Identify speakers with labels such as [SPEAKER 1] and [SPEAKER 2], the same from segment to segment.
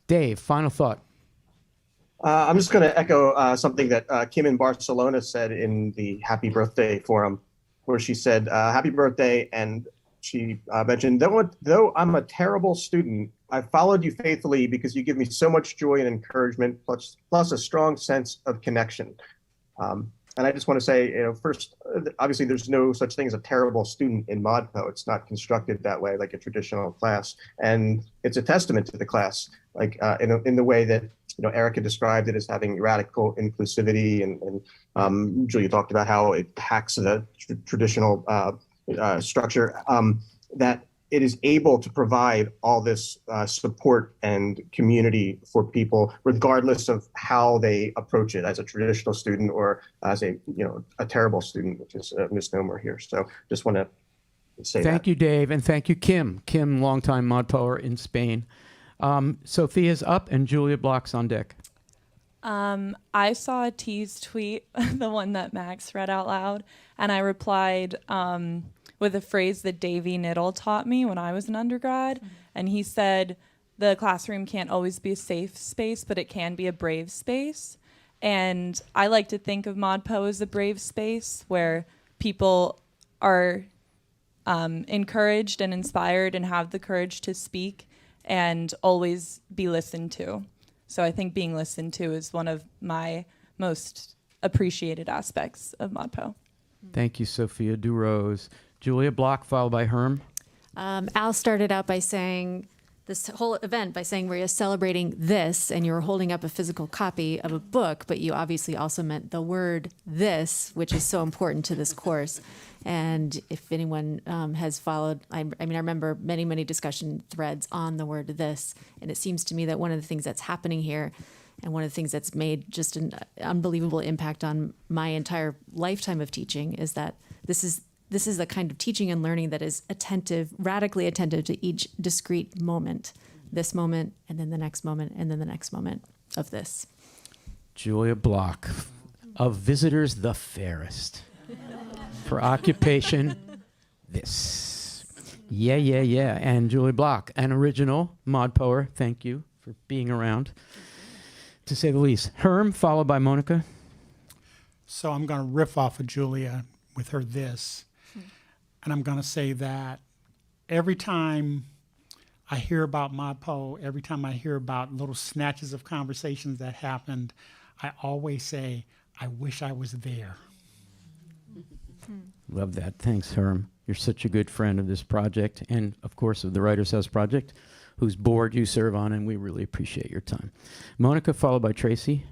[SPEAKER 1] Dave, final thought.
[SPEAKER 2] I'm just going to echo something that Kim in Barcelona said in the Happy Birthday forum, where she said, "Happy birthday," and she mentioned, though I'm a terrible student, I followed you faithfully because you give me so much joy and encouragement, plus a strong sense of connection. And I just want to say, first, obviously, there's no such thing as a terrible student in ModPo. It's not constructed that way, like a traditional class, and it's a testament to the class, like in the way that Erica described it as having radical inclusivity, and Julia talked about how it hacks the traditional structure. That it is able to provide all this support and community for people, regardless of how they approach it, as a traditional student or as a terrible student, which is a misnomer here. So just want to say that.
[SPEAKER 1] Thank you, Dave, and thank you, Kim. Kim, longtime ModPoer in Spain. Sophia's up, and Julia Block's on deck.
[SPEAKER 3] I saw a tease tweet, the one that Max read out loud, and I replied with a phrase that Davey Niddle taught me when I was an undergrad. Mm-hmm. And he said, the classroom can't always be a safe space, but it can be a brave space. And I like to think of ModPo as a brave space where people are encouraged and inspired and have the courage to speak and always be listened to. So I think being listened to is one of my most appreciated aspects of ModPo.
[SPEAKER 1] Thank you, Sophia Durose. Julia Block, followed by Herm.
[SPEAKER 4] Al started out by saying, this whole event by saying we're celebrating this, and you were holding up a physical copy of a book, but you obviously also meant the word this, which is so important to this course. And if anyone has followed, I remember many, many discussion threads on the word this, and it seems to me that one of the things that's happening here, and one of the things that's made just an unbelievable impact on my entire lifetime of teaching, is that this is the kind of teaching and learning that is attentive, radically attentive to each discrete moment, this moment, and then the next moment, and then the next moment of this.
[SPEAKER 1] Julia Block, of visitors the fairest. For occupation, this. Yeah. And Julia Block, an original ModPoer. Thank you for being around, to say the least. Herm, followed by Monica.
[SPEAKER 5] So I'm going to riff off of Julia with her this. And I'm going to say that every time I hear about ModPo, every time I hear about little snatches of conversations that happened, I always say, I wish I was there.
[SPEAKER 1] Love that. Thanks, Herm. You're such a good friend of this project and, of course, of the Writers House Project, whose board you serve on, and we really appreciate your time. Monica, followed by Tracy.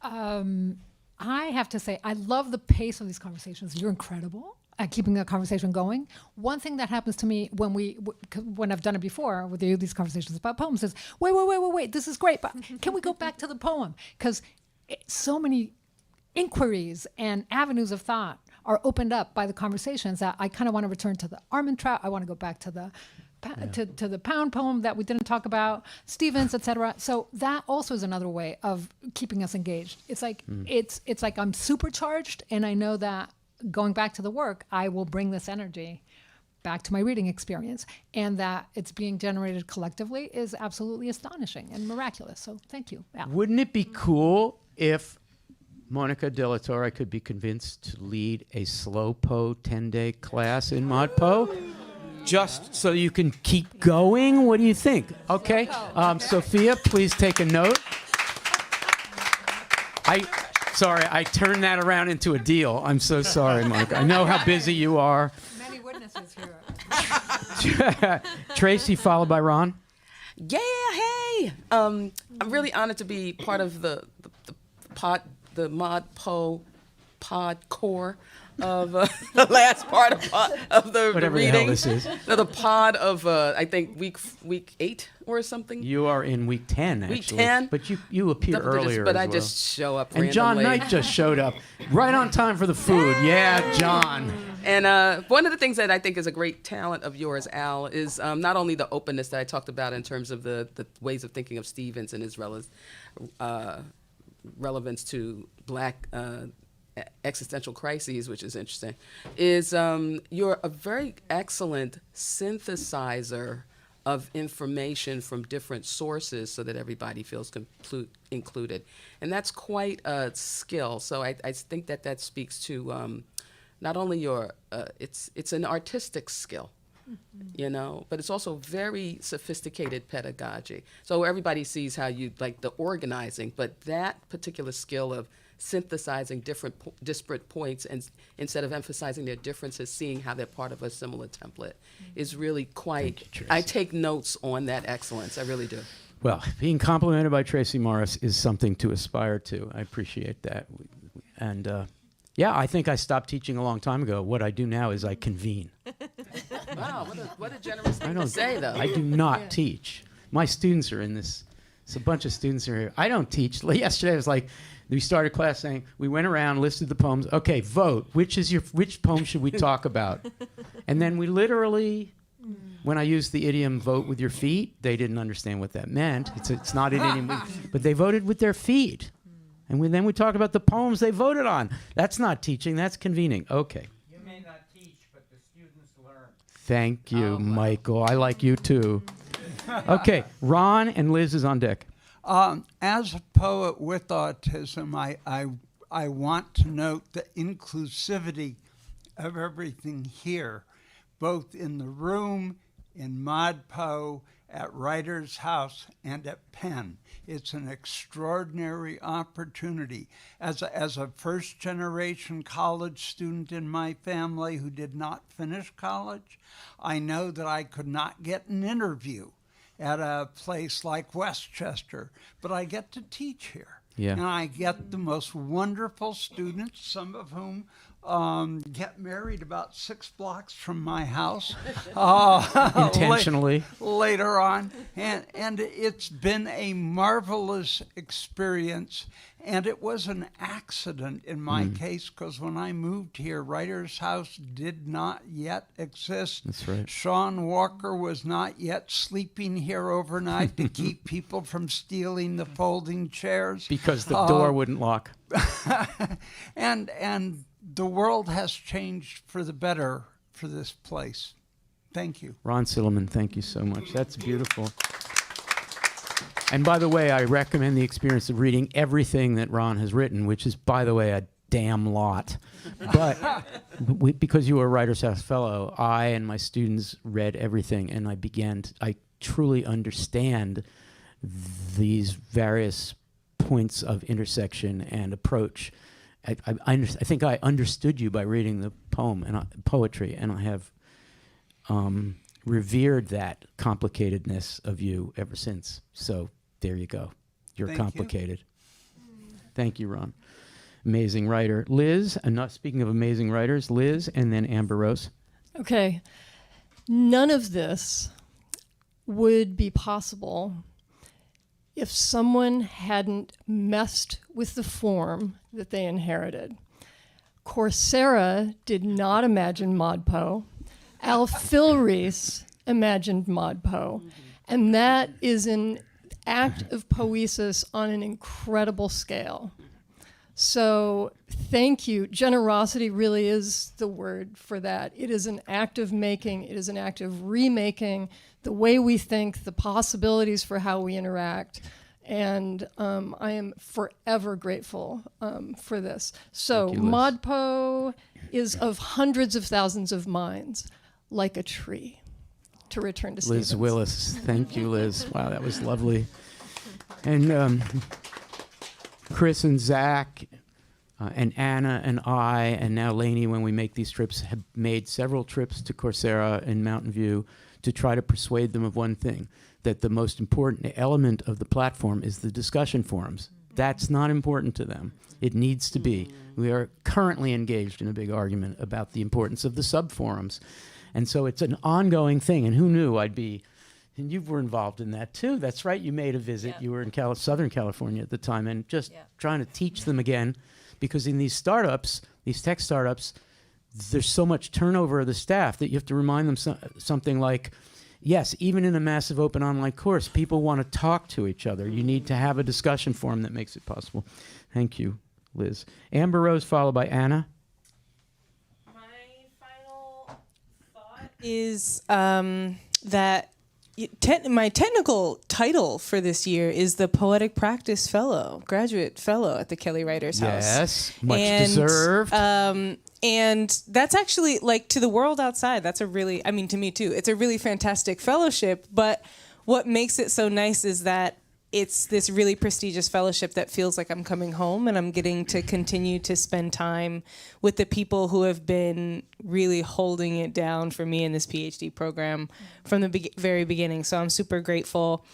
[SPEAKER 6] I have to say, I love the pace of these conversations. You're incredible at keeping the conversation going. One thing that happens to me when I've done it before with these conversations about poems is, wait, this is great, but can we go back to the poem? Because so many inquiries and avenues of thought are opened up by the conversations that I kind of want to return to the Armand Trout. I want to go back to the to the Pound poem that we didn't talk about, Stevens, etc. So that also is another way of keeping us engaged. It's like it's like I'm supercharged, and I know that going back to the work, I will bring this energy back to my reading experience, and that it's being generated collectively is absolutely astonishing and miraculous. So thank you, Al.
[SPEAKER 1] Wouldn't it be cool if Monica De La Torre could be convinced to lead a slow-po 10-day class in ModPo? Just so you can keep going? What do you think? Okay. Sophia, please take a note. I turned that around into a deal. I'm so sorry, Monica. I know how busy you are.
[SPEAKER 6] Many witnesses here.
[SPEAKER 1] Tracy, followed by Ron.
[SPEAKER 7] Yeah, hey. I'm really honored to be part of the ModPo pod core of the last part of the
[SPEAKER 1] Whatever
[SPEAKER 7] reading.
[SPEAKER 1] The hell this is.
[SPEAKER 7] No, the pod of I think week 8 or something.
[SPEAKER 1] You are in week 10, actually.
[SPEAKER 7] Week 10,
[SPEAKER 1] but you appear earlier.
[SPEAKER 7] But
[SPEAKER 1] as
[SPEAKER 7] I
[SPEAKER 1] well.
[SPEAKER 7] just show up.
[SPEAKER 1] And
[SPEAKER 7] randomly.
[SPEAKER 1] John Knight just showed up right on time for the food. Yeah, John.
[SPEAKER 7] And one of the things that I think is a great talent of yours, Al, is not only the openness that I talked about in terms of the ways of thinking of Stevens and his relevance to Black existential crises, which is interesting, is you're a very excellent synthesizer of information from different sources so that everybody feels included. And that's quite a skill. So I think that speaks to not only your, it's an artistic skill, you know, but it's also very sophisticated pedagogy. So everybody sees how you like the organizing, but that particular skill of synthesizing different disparate points and instead of emphasizing their differences, seeing how they're part of a similar template is really quite,
[SPEAKER 1] Thank you, Tracy.
[SPEAKER 7] I take notes on that excellence. I really do.
[SPEAKER 1] Well, being complimented by Tracy Morris is something to aspire to. I appreciate that. And yeah, I think I stopped teaching a long time ago. What I do now is I convene.
[SPEAKER 7] Wow, what a generous
[SPEAKER 1] I
[SPEAKER 7] thing
[SPEAKER 1] don't
[SPEAKER 7] to say, though.
[SPEAKER 1] I do not teach. My students are in this. It's a bunch of students are here. I don't teach. Yesterday I was like, we started class saying, we went around, listed the poems. Okay, vote. Which poem should we talk about? And then we literally, when I used the idiom vote with your feet, they didn't understand what that meant. It's not an idiom, but they voted with their feet. And then we talked about the poems they voted on. That's not teaching, that's convening. Okay.
[SPEAKER 8] You may not teach, but the students learn.
[SPEAKER 1] Thank you, Michael. I like you too. Okay, Ron and Liz is on deck.
[SPEAKER 8] As a poet with autism, I want to note the inclusivity of everything here, both in the room, in ModPo, at Writer's House, and at Penn. It's an extraordinary opportunity. As a first-generation college student in my family who did not finish college, I know that I could not get an interview at a place like Westchester, but I get to teach here.
[SPEAKER 1] Yeah.
[SPEAKER 8] And I get the most wonderful students, some of whom get married about 6 blocks from my house.
[SPEAKER 1] Intentionally.
[SPEAKER 8] Later on. And it's been a marvelous experience. And it was an accident in my case, because when I moved here, Writer's House did not yet exist.
[SPEAKER 1] That's right.
[SPEAKER 8] Sean Walker was not yet sleeping here overnight to keep people from stealing the folding chairs.
[SPEAKER 1] Because the door wouldn't lock.
[SPEAKER 8] And the world has changed for the better for this place. Thank you.
[SPEAKER 1] Ron Silliman, thank you so much. That's beautiful. And by the way, I recommend the experience of reading everything that Ron has written, which is, by the way, a damn lot. But because you were a Writer's House Fellow, I and my students read everything, and I truly understand these various points of intersection and approach. I think I understood you by reading the poem and poetry, and I have revered that complicatedness of you ever since. So there you go. You're
[SPEAKER 8] Thank
[SPEAKER 1] complicated. Thank you, Ron. Amazing writer. Liz, and not speaking of amazing writers, Liz, and then Amber Rose.
[SPEAKER 9] Okay. None of this would be possible if someone hadn't messed with the form that they inherited. Coursera did not imagine ModPo. Al Filreis imagined ModPo. And that is an act of poesis on an incredible scale. So thank you. Generosity really is the word for that. It is an act of making. It is an act of remaking the way we think, the possibilities for how we interact. And I am forever grateful for this. So
[SPEAKER 1] Thank you, Liz.
[SPEAKER 9] ModPo is of hundreds of thousands of minds, like a tree. To return to
[SPEAKER 1] Liz
[SPEAKER 9] Stevens.
[SPEAKER 1] Willis. Thank you, Liz. Wow, that was lovely. And Chris and Zach and Anna and I, and now Lainey, when we make these trips, have made several trips to Coursera and Mountain View to try to persuade them of one thing, that the most important element of the platform is the discussion forums. That's not important to them. It needs to be. We are currently engaged in a big argument about the importance of the sub-forums. And so it's an ongoing thing. And who knew I'd be, and you were involved in that too. That's right, you made a visit.
[SPEAKER 3] Yeah.
[SPEAKER 1] You were in Southern California at the time, and just trying to teach them again, because in these startups, these tech startups, there's so much turnover of the staff that you have to remind them something like, yes, even in a massive open online course, people want to talk to each other. You need to have a discussion forum that makes it possible. Thank you, Liz. Amber Rose, followed by Anna.
[SPEAKER 10] My final thought is that my technical title for this year is the Poetic Practice Fellow, Graduate Fellow at the Kelly Writers House.
[SPEAKER 1] Yes, much deserved.
[SPEAKER 10] And that's actually, like, to the world outside, that's a really, I mean, to me too, it's a really fantastic fellowship. But what makes it so nice is that it's this really prestigious fellowship that feels like I'm coming home, and I'm getting to continue to spend time with the people who have been really holding it down for me in this PhD program from the very beginning. So I'm super grateful.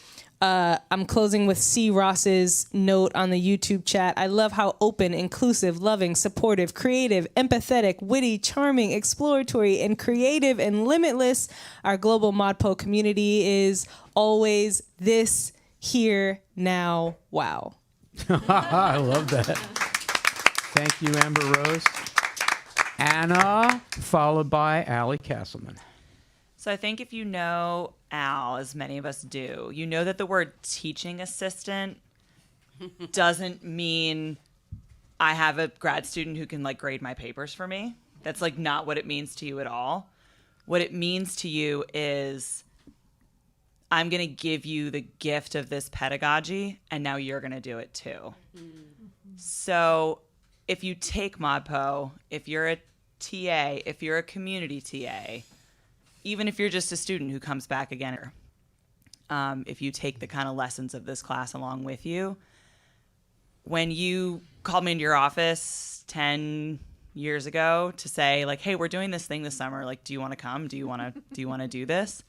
[SPEAKER 10] I'm closing with C. Ross's note on the YouTube chat. I love how open, inclusive, loving, supportive, creative, empathetic, witty, charming, exploratory, and creative and limitless our global ModPo community is. Always this, here, now, wow.
[SPEAKER 1] I love that. Thank you, Amber Rose. Anna, followed by Allie Castleman.
[SPEAKER 11] So I think if you know Al, as many of us do, you know that the word teaching assistant doesn't mean I have a grad student who can, like, grade my papers for me. That's, like, not what it means to you at all. What it means to you is I'm going to give you the gift of this pedagogy, and now you're going to do it too. So if you take ModPo, if you're a TA, if you're a community TA, even if you're just a student who comes back again, if you take the kind of lessons of this class along with you, when you called me into your office 10 years ago to say, like, hey, we're doing this thing this summer. Like, do you want to come? Do you want to do this?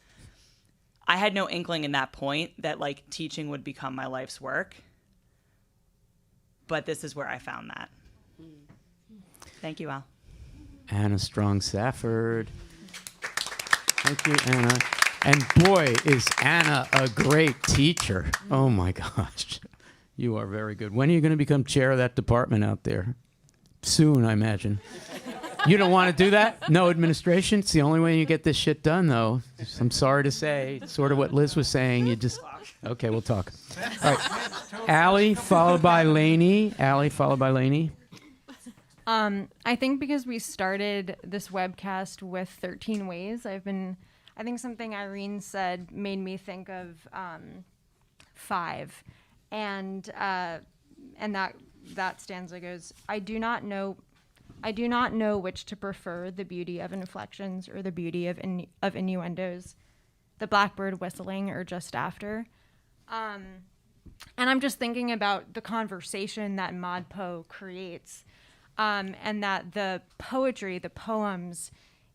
[SPEAKER 11] I had no inkling in that point that, like, teaching would become my life's work. But this is where I found that. Thank you, Al.
[SPEAKER 1] Anna Strong-Safford. Thank you, Anna. And boy, is Anna a great teacher. Oh, my gosh. You are very good. When are you going to become chair of that department out there? Soon, I imagine. You don't want to do that? No administration? It's the only way you get this shit done, though. I'm sorry to say. It's sort of what Liz was saying. You just... Okay, we'll talk. All right. Allie, followed by Lainey. Allie, followed by Lainey.
[SPEAKER 12] I think because we started this webcast with 13 ways, I think something Irene said made me think of 5. And that stanza goes, I do not know which to prefer, the beauty of inflections or the beauty of innuendos, the blackbird whistling or just after. And I'm just thinking about the conversation that ModPo creates, and that the poetry, the poems,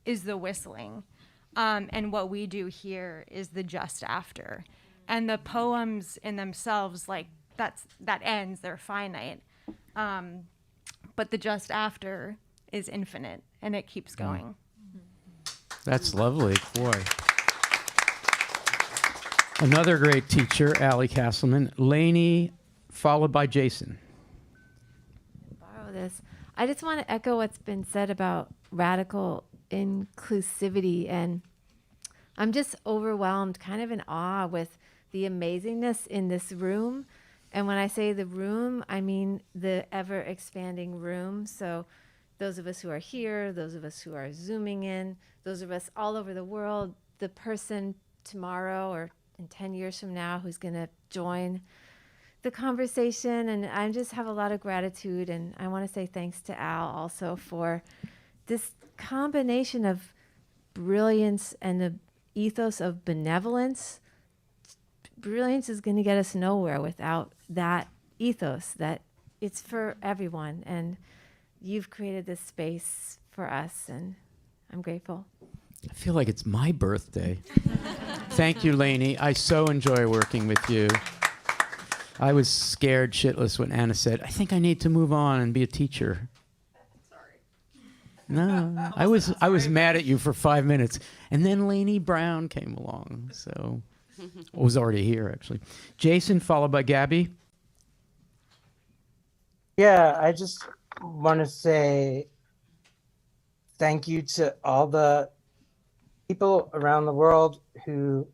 [SPEAKER 12] is the whistling. And what we do here is the just after. And the poems in themselves, like, that ends, they're finite. But the just after is infinite, and it keeps going.
[SPEAKER 1] That's lovely. Boy. Another great teacher, Allie Castleman. Lainey, followed by Jason.
[SPEAKER 13] Borrow this. I just want to echo what's been said about radical inclusivity, and I'm just overwhelmed, kind of in awe with the amazingness in this room. And when I say the room, I mean the ever-expanding room. So those of us who are here, those of us who are Zooming in, those of us all over the world, the person tomorrow or in 10 years from now who's going to join the conversation. And I just have a lot of gratitude. And I want to say thanks to Al also for this combination of brilliance and the ethos of benevolence. Brilliance is going to get us nowhere without that ethos, that it's for everyone. And you've created this space for us, and I'm grateful.
[SPEAKER 1] I feel like it's my birthday. Thank you, Lainey. I so enjoy working with you. I was scared shitless when Anna said, I think I need to move on and be a teacher.
[SPEAKER 11] Sorry.
[SPEAKER 1] No, I was mad at you for 5 minutes. And then Lainey Brown came along, so... was already here, actually. Jason, followed by Gabby.
[SPEAKER 14] Yeah, I just want to say thank you to all the people around the world who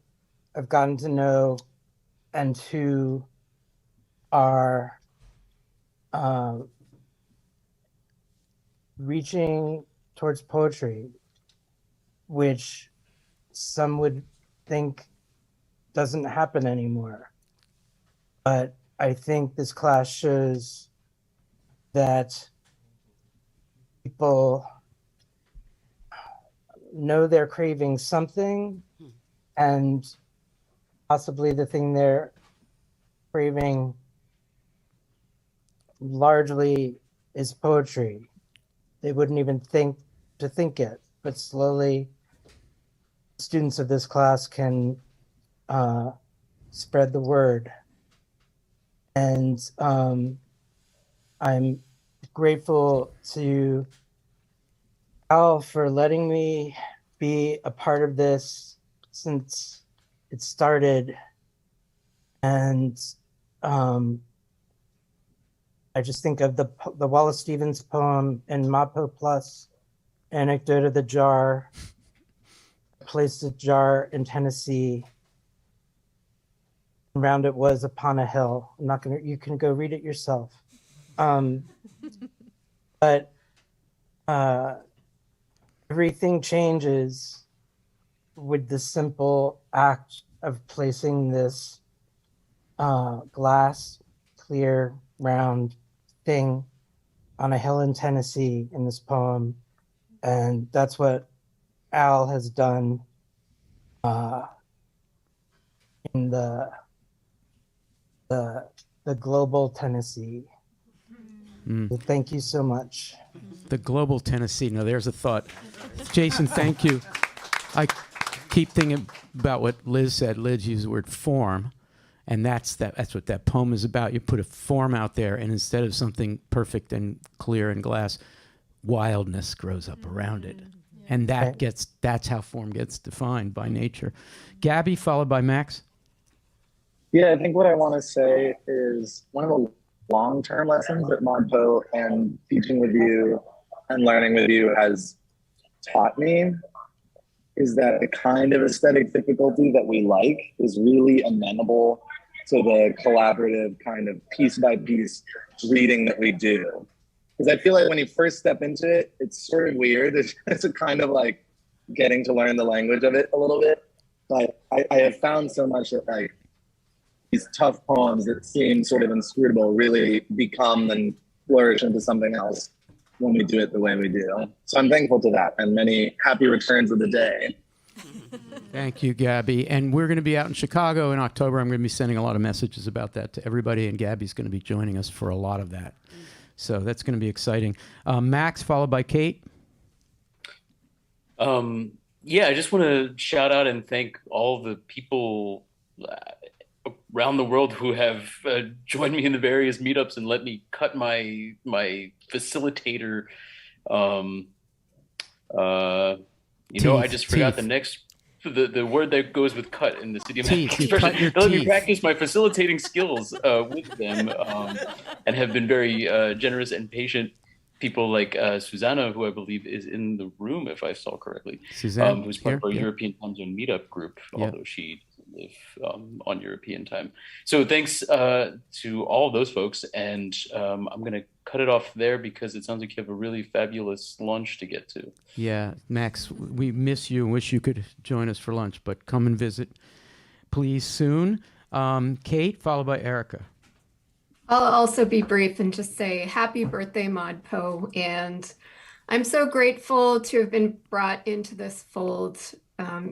[SPEAKER 14] I've gotten to know and who are reaching towards poetry, which some would think doesn't happen anymore. But I think this class shows that people know they're craving something, and possibly the thing they're craving largely is poetry. They wouldn't even think it, but slowly students of this class can spread the word. And I'm grateful to Al for letting me be a part of this since it started. And I just think of the Wallace Stevens poem in ModPo Plus, Anecdote of the Jar. I placed a jar in Tennessee. Around it was upon a hill. I'm not gonna. You can go read it yourself. But everything changes with the simple act of placing this glass, clear, round thing on a hill in Tennessee in this poem. And that's what Al has done in the global Tennessee. So thank you so much.
[SPEAKER 1] The global Tennessee. Now, there's a thought. Jason, thank you. I keep thinking about what Liz said. Liz used the word form, and that's what that poem is about. You put a form out there, and instead of something perfect and clear and glass, wildness grows up around it. And that's how form gets defined by nature. Gabby, followed by Max.
[SPEAKER 15] Yeah, I think what I want to say is one of the long-term lessons that ModPo and teaching with you and learning with you has taught me is that the kind of aesthetic difficulty that we like is really amenable to the collaborative kind of piece by piece reading that we do. Because I feel like when you first step into it, it's sort of weird. It's a kind of like getting to learn the language of it a little bit. But I have found so much that like these tough poems that seem sort of inscrutable really become and flourish into something else when we do it the way we do. So I'm thankful to that, and many happy returns of the day.
[SPEAKER 1] Thank you, Gabby. And we're going to be out in Chicago in October. I'm going to be sending a lot of messages about that to everybody, and Gabby's going to be joining us for a lot of that. So that's going to be exciting. Max, followed by Kate.
[SPEAKER 16] Yeah, I just want to shout out and thank all the people around the world who have joined me in the various meetups and let me cut my facilitator. I just forgot the next the word that goes with cut in the city of let me practice my facilitating skills with them, and have been very generous and patient people like Susanna, who I believe is in the room, if I saw correctly,
[SPEAKER 1] Suzanne,
[SPEAKER 16] who's part of our European Time Zone meetup group, although she live on European time. So thanks to all those folks, and I'm going to cut it off there because it sounds like you have a really fabulous lunch to get to.
[SPEAKER 1] Yeah, Max, we miss you and wish you could join us for lunch, but come and visit, please, soon. Kate, followed by Erica.
[SPEAKER 17] I'll also be brief and just say happy birthday, ModPo, and I'm so grateful to have been brought into this fold.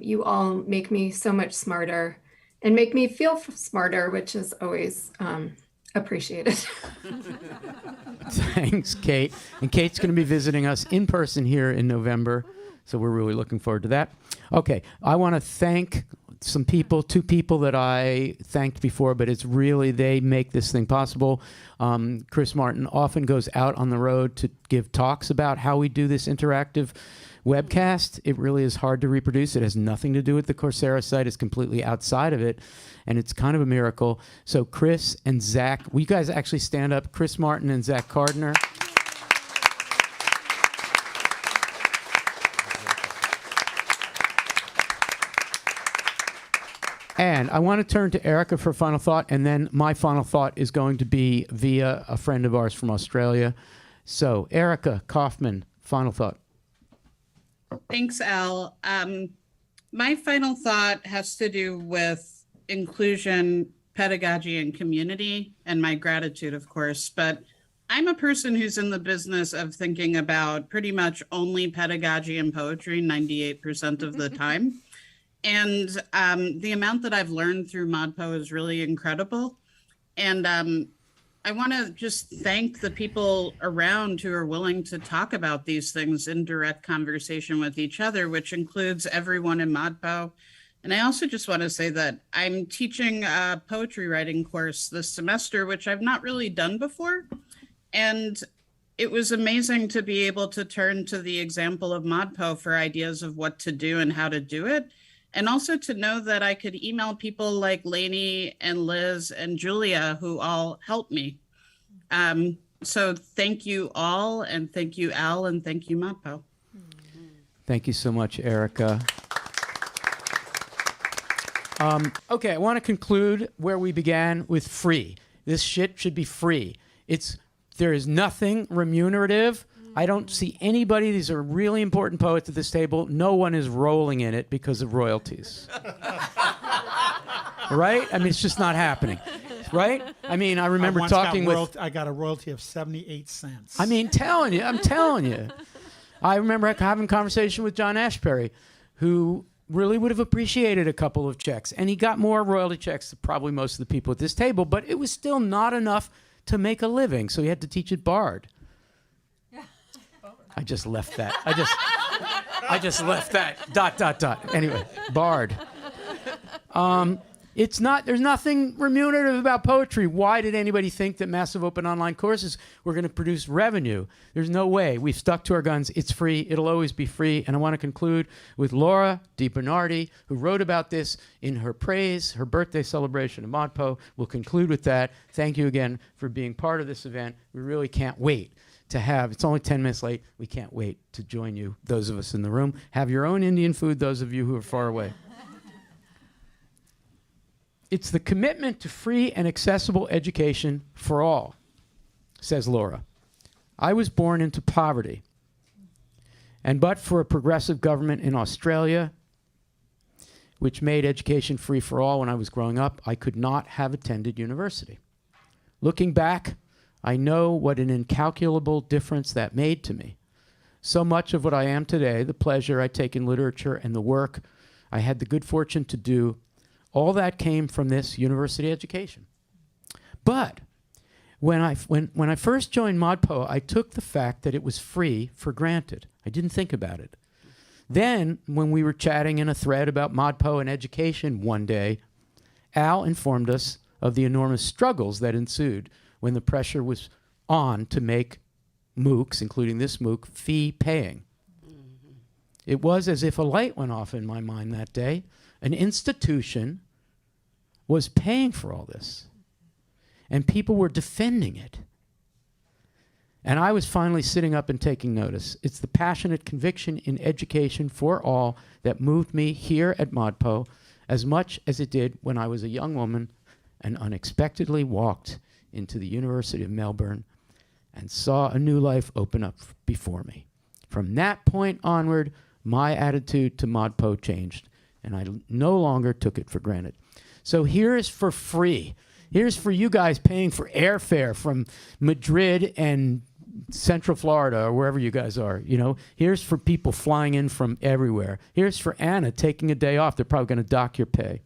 [SPEAKER 17] You all make me so much smarter and make me feel smarter, which is always appreciated.
[SPEAKER 1] Thanks, Kate. And Kate's going to be visiting us in person here in November, so we're really looking forward to that. Okay, I want to thank some people, two people that I thanked before, but it's really, they make this thing possible. Chris Martin often goes out on the road to give talks about how we do this interactive webcast. It really is hard to reproduce. It has nothing to do with the Coursera site. It's completely outside of it, and it's kind of a miracle. So Chris and Zach, will you guys actually stand up? Chris Martin and Zach Cardner. And I want to turn to Erica for a final thought, and then my final thought is going to be via a friend of ours from Australia. So, Erica Kaufman, final thought.
[SPEAKER 18] Thanks, Al. My final thought has to do with inclusion, pedagogy, and community, and my gratitude, of course. But I'm a person who's in the business of thinking about pretty much only pedagogy and poetry 98% of the time. And the amount that I've learned through ModPo is really incredible. And I want to just thank the people around who are willing to talk about these things in direct conversation with each other, which includes everyone in ModPo. And I also just want to say that I'm teaching a poetry writing course this semester, which I've not really done before. And it was amazing to be able to turn to the example of ModPo for ideas of what to do and how to do it. And also to know that I could email people like Lainey and Liz and Julia, who all helped me. So thank you all, and thank you, Al, and thank you, ModPo.
[SPEAKER 1] Thank you so much, Erica. Okay, I want to conclude where we began with free. This shit should be free. There is nothing remunerative. I don't see anybody. These are really important poets at this table. No one is rolling in it because of royalties. Right? I mean, it's just not happening. Right? I mean, I remember talking with...
[SPEAKER 5] I got a royalty of 78 cents.
[SPEAKER 1] I mean, I'm telling you. I remember having a conversation with John Ashbery, who really would have appreciated a couple of checks. And he got more royalty checks than probably most of the people at this table, but it was still not enough to make a living, so he had to teach at Bard. I just left that. I just left that. Anyway, Bard. There's nothing remunerative about poetry. Why did anybody think that massive open online courses were going to produce revenue? There's no way. We've stuck to our guns. It's free. It'll always be free. And I want to conclude with Laura DiBernardi, who wrote about this in her praise, her birthday celebration of ModPo. We'll conclude with that. Thank you again for being part of this event. We really can't wait to have, it's only 10 minutes late. We can't wait to join you, those of us in the room. Have your own Indian food, those of you who are far away. It's the commitment to free and accessible education for all, says Laura. I was born into poverty, and but for a progressive government in Australia, which made education free for all when I was growing up, I could not have attended university. Looking back, I know what an incalculable difference that made to me. So much of what I am today, the pleasure I take in literature and the work I had the good fortune to do, all that came from this university education. But when I first joined ModPo, I took the fact that it was free for granted. I didn't think about it. Then, when we were chatting in a thread about ModPo and education one day, Al informed us of the enormous struggles that ensued when the pressure was on to make MOOCs, including this MOOC, fee-paying. It was as if a light went off in my mind that day. An institution was paying for all this, and people were defending it. And I was finally sitting up and taking notice. It's the passionate conviction in education for all that moved me here at ModPo as much as it did when I was a young woman and unexpectedly walked into the University of Melbourne and saw a new life open up before me. From that point onward, my attitude to ModPo changed, and I no longer took it for granted. So here is for free. Here's for you guys paying for airfare from Madrid and Central Florida or wherever you guys are. You know, here's for people flying in from everywhere. Here's for Anna taking a day off. They're probably going to dock your pay.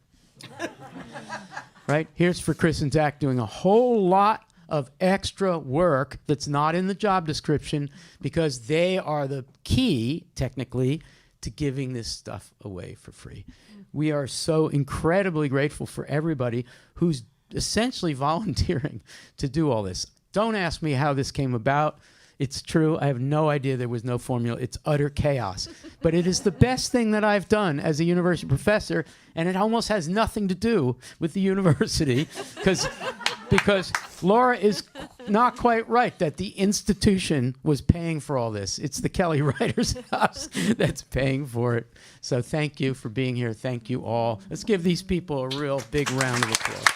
[SPEAKER 1] Right? Here's for Chris and Zach doing a whole lot of extra work that's not in the job description because they are the key, technically, to giving this stuff away for free. We are so incredibly grateful for everybody who's essentially volunteering to do all this. Don't ask me how this came about. It's true. I have no idea. There was no formula. It's utter chaos. But it is the best thing that I've done as a university professor, and it almost has nothing to do with the university because Laura is not quite right that the institution was paying for all this. It's the Kelly Writers House that's paying for it. So thank you for being here. Thank you all. Let's give these people a real big round of applause.